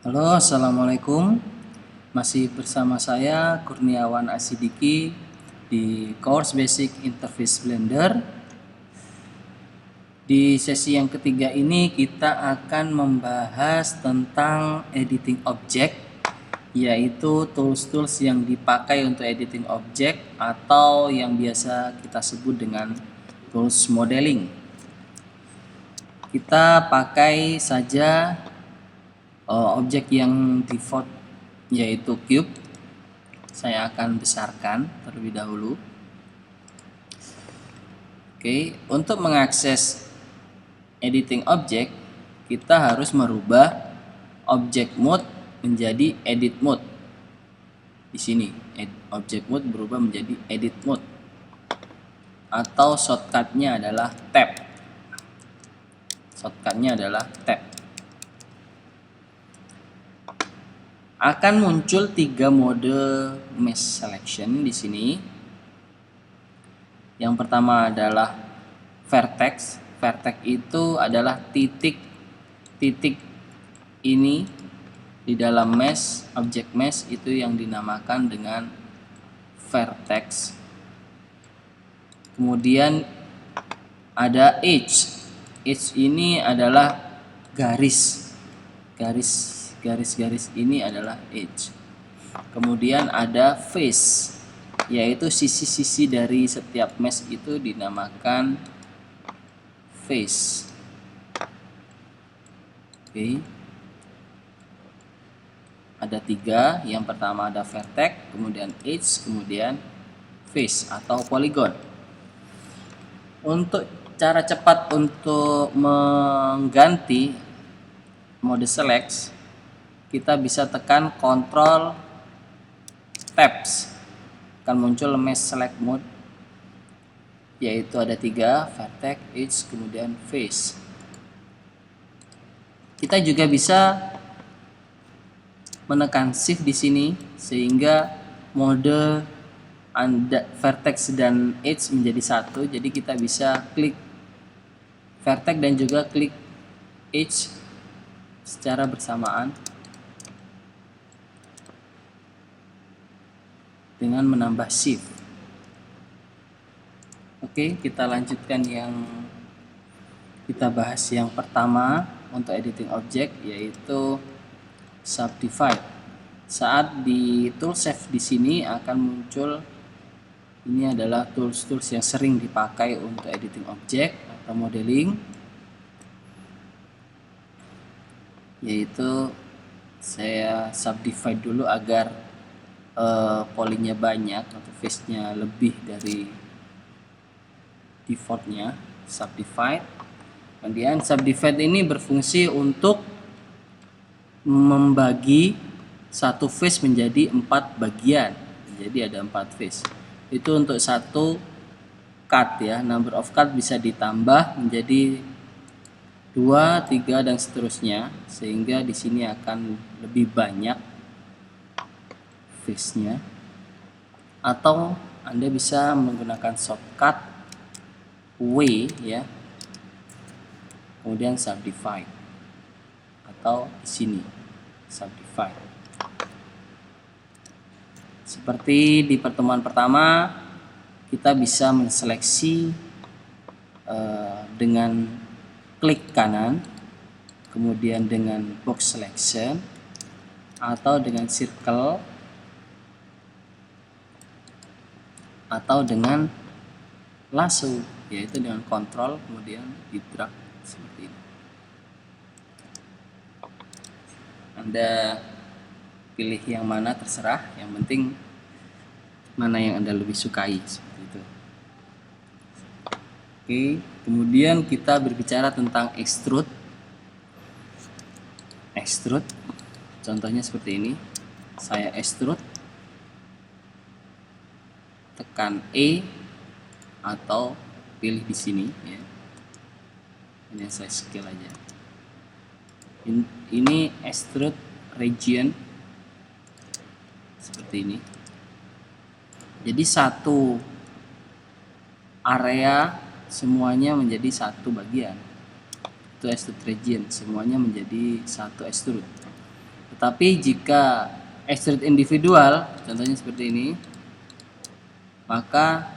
Halo, assalamualaikum. Masih bersama saya Kurniawan Asidiki di course Basic Interface Blender. Di sesi yang ketiga ini kita akan membahas tentang editing object, yaitu tools-tools yang dipakai untuk editing object atau yang biasa kita sebut dengan tools modeling. Kita pakai saja objek yang default, yaitu cube. Saya akan besarkan terlebih dahulu. Oke, untuk mengakses editing object, kita harus merubah object mode menjadi edit mode. Di sini, object mode berubah menjadi edit mode, atau shortcutnya adalah tab. Shortcutnya adalah tab. Akan muncul 3 mode mesh selection di sini. Yang pertama adalah vertex. Vertex itu adalah titik-titik ini di dalam mesh, objek mesh itu yang dinamakan dengan vertex. Kemudian ada edge. Edge ini adalah garis ini adalah edge. Kemudian ada face, yaitu sisi-sisi dari setiap mesh itu dinamakan face. Oke. Ada 3. Yang pertama ada vertex, kemudian edge, kemudian face atau polygon. Untuk cara cepat untuk mengganti mode select, kita bisa tekan Ctrl Tabs, akan muncul mesh select mode, yaitu ada 3, vertex, edge, kemudian face. Kita juga bisa menekan shift di sini sehingga mode vertex dan edge menjadi satu. Jadi kita bisa klik vertex dan juga klik edge secara bersamaan dengan menambah shift. Oke, kita lanjutkan yang kita bahas yang pertama untuk editing object, yaitu subdivide. Saat di tool save di sini akan muncul, ini adalah tools-tools yang sering dipakai untuk editing object atau modeling, yaitu saya subdivide dulu agar polynya banyak atau face-nya lebih dari defaultnya. Subdivide. Kemudian subdivide ini berfungsi untuk membagi satu face menjadi 4 bagian. Jadi ada 4 face. Itu untuk satu cut ya. Number of cut bisa ditambah menjadi 2, 3 dan seterusnya, sehingga di sini akan lebih banyak face-nya. Atau Anda bisa menggunakan shortcut W ya. Kemudian subdivide, atau di sini subdivide. Seperti di pertemuan pertama, kita bisa menseleksi dengan klik kanan, kemudian dengan box selection, atau dengan circle, atau dengan lasso, yaitu dengan kontrol kemudian di drag seperti ini. Anda pilih yang mana terserah, yang penting mana yang Anda lebih sukai, seperti itu. Oke, kemudian kita berbicara tentang extrude. Extrude, contohnya seperti ini. Saya extrude, tekan E atau pilih di sini ya. Ini saya skill aja. Ini extrude region seperti ini. Jadi satu area semuanya menjadi satu bagian. Itu extrude region, semuanya menjadi satu extrude. Tetapi jika extrude individual, contohnya seperti ini, maka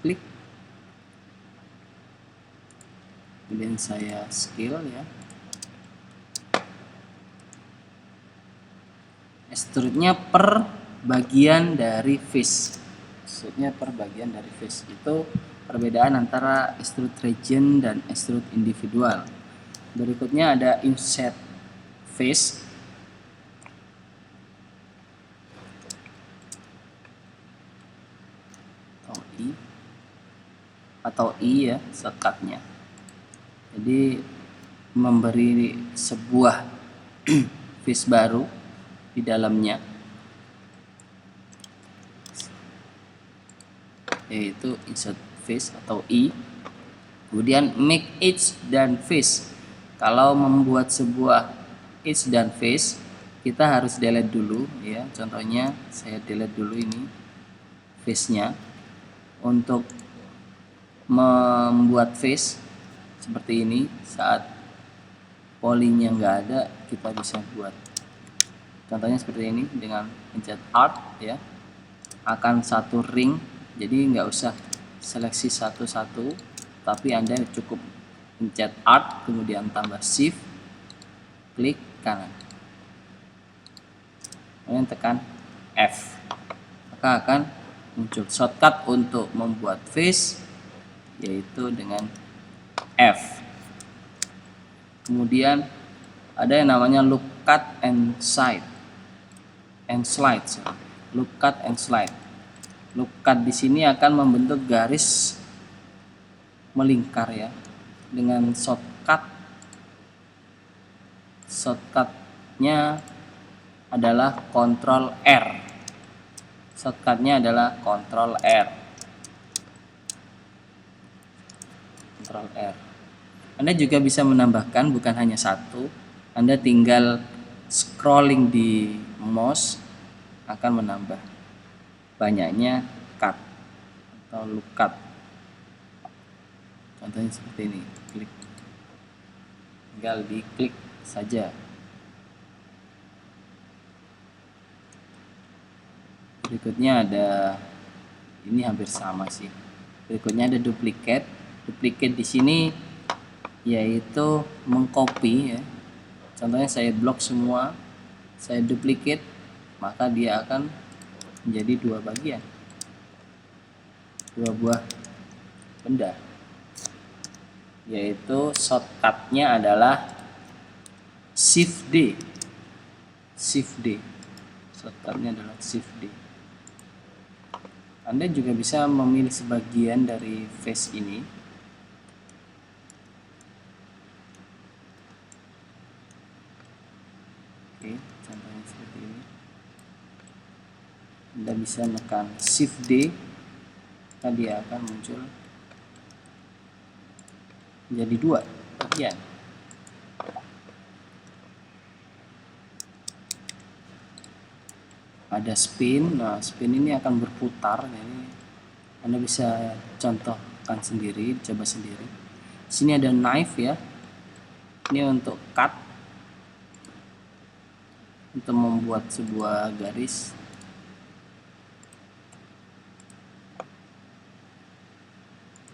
klik, kemudian saya scale ya. Extrude-nya per bagian dari face. Maksudnya per bagian dari face. Itu perbedaan antara extrude region dan extrude individual. Berikutnya ada insert face. Atau I ya, shortcutnya. Jadi memberi sebuah face baru di dalamnya, yaitu insert face atau I. Kemudian make edge dan face. Kalau membuat sebuah edge dan face, kita harus delete dulu ya. Contohnya saya delete dulu ini face-nya. Untuk membuat face seperti ini, saat polynya nggak ada, kita bisa buat. Contohnya seperti ini dengan pencet Alt ya, akan satu ring. Jadi nggak usah seleksi satu-satu, tapi Anda cukup pencet Alt kemudian tambah Shift, klik kanan, kemudian tekan F, maka akan muncul shortcut untuk membuat face, yaitu dengan F. Kemudian ada yang namanya loop cut and slide. Loop cut and slide. Loop cut di sini akan membentuk garis melingkar ya, dengan shortcutnya adalah Ctrl R. Shortcutnya adalah Ctrl R. Ctrl R. Anda juga bisa menambahkan, bukan hanya satu. Anda tinggal scrolling di mouse akan menambah banyaknya cut atau loop cut. Contohnya seperti ini, klik, tinggal diklik saja. Berikutnya ada, ini hampir sama sih. Berikutnya ada duplicate. Duplicate di sini yaitu mengcopy ya. Contohnya saya blok semua, saya duplicate, maka dia akan menjadi dua bagian, dua buah benda. Yaitu shortcutnya adalah Shift D. Shift D. Shortcutnya adalah Shift D. Anda juga bisa memilih sebagian dari face ini. Oke, contohnya seperti ini. Anda bisa menekan Shift D, maka dia akan muncul menjadi dua bagian. Ada spin. Nah, spin ini akan berputar, jadi Anda bisa contohkan sendiri, coba sendiri. Sini ada knife ya. Ini untuk cut, untuk membuat sebuah garis.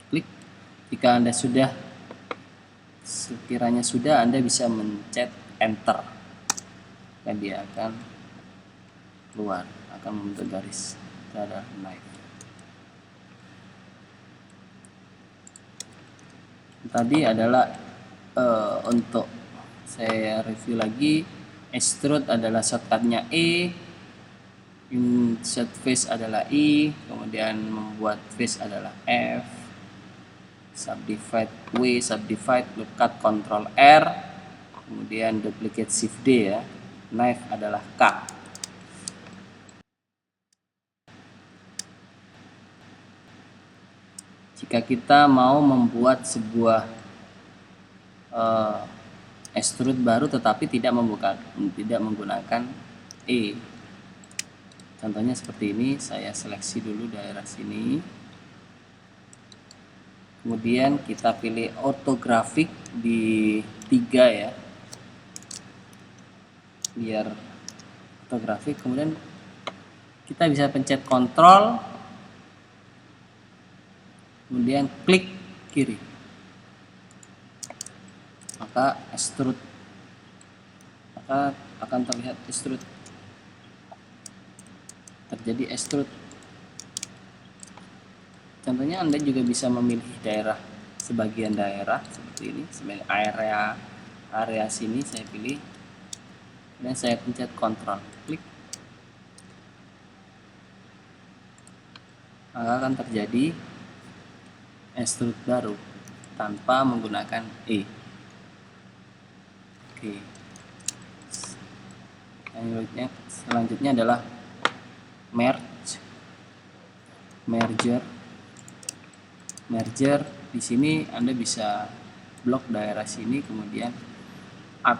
Klik. Jika Anda sudah, sekiranya sudah, Anda bisa mencet enter, dan dia akan keluar, akan membentuk garis. Itu adalah knife. Tadi adalah untuk saya review lagi, extrude adalah shortcutnya E, insert face adalah I, kemudian membuat face adalah F, subdivide W, subdivide, loop cut Ctrl R, kemudian duplicate Shift D ya, knife adalah K. Jika kita mau membuat sebuah extrude baru tetapi tidak menggunakan E, contohnya seperti ini. Saya seleksi dulu daerah sini, kemudian kita pilih ortografik di 3 ya, biar ortografik, kemudian kita bisa pencet Ctrl, kemudian klik kiri, maka extrude, maka akan terlihat extrude, terjadi extrude. Contohnya Anda juga bisa memilih daerah, sebagian daerah seperti ini, sebagai area sini saya pilih, dan saya pencet Ctrl, klik, maka akan terjadi extrude baru tanpa menggunakan E. Oke. Selanjutnya adalah merger. Di sini Anda bisa blok daerah sini, kemudian Alt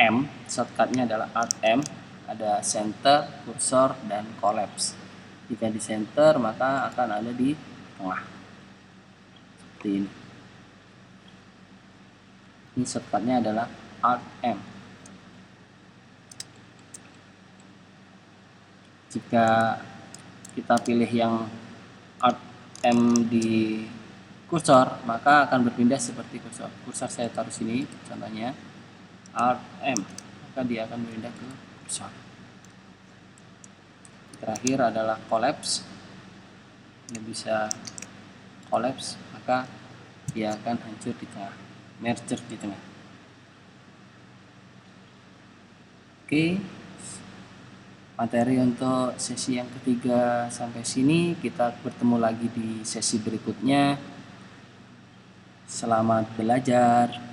M, shortcutnya adalah Alt M, ada center, kursor, dan collapse. Jika di center maka akan ada di tengah seperti ini. Ini shortcutnya adalah Alt M. Jika kita pilih yang Alt M di kursor, maka akan berpindah seperti kursor. Kursor saya taruh sini, contohnya Alt M, maka dia akan berpindah ke kursor. Terakhir adalah collapse. Ini bisa collapse, maka dia akan hancur di tengah, merger di tengah. Oke, materi untuk sesi yang ketiga sampai sini. Kita bertemu lagi di sesi berikutnya. Selamat belajar.